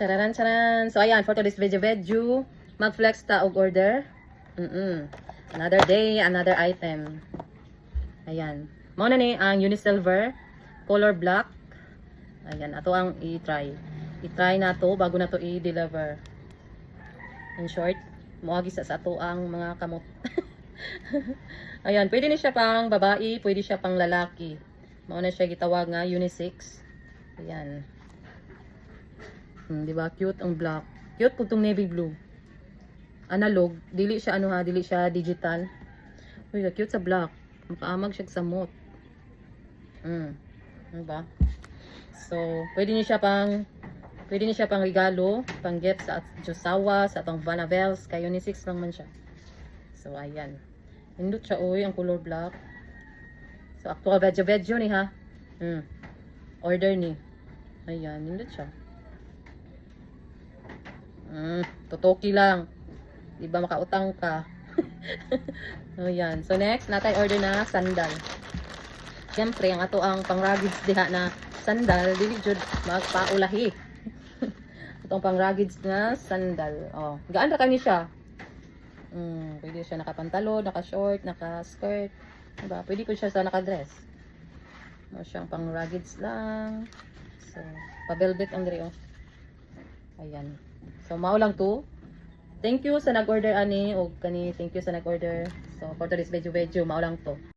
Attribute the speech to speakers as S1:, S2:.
S1: Chararan, charan. So, ayan, for today's video, mag-flex ta og order. Another day, another item. Ayan. Mao na ni ang Unisilver, color black. Ayan, ato ang i-try. I-try na to bago na to i-deliver. In short, moagi sa ato ang mga kamot. Ayan, pwede ni siya pang babae, pwede siya pang lalaki. Mao na siya gitawag nga unisex. Ayan. Diba? Cute ang black. Cute po itong navy blue. Analog. Dili siya ano ha, dili siya digital. Uy, cute sa black. Makaamag siya sa mot. Diba? So, pwede niyo siya pang regalo, pang gift sa Josawa, sa atong Vanavels, kay unisex lang man siya. So, ayan. Hindot siya, uy, ang color black. So, actual video ni ha. Order ni. Ayan, hindot siya. Totoki lang. Diba makautang ka. Ayan. So, next, natay order na sandal. Siyempre, ang ato ang pang-ruggeds diha na sandal, dili jud magpaulahi. Itong pang-ruggeds na sandal. Oh, gaan ra kani siya. Pwede siya nakapantalon, naka-short, naka-skirt. Diba? Pwede ko siya sa naka-dress. Mo siyang pang-ruggeds lang. So, pa-velvet ang diri oh. Ayan. So, mao lang to. Thank you sa nag-order ani o kani, thank you sa nag-order. So, for today's video, mao lang to.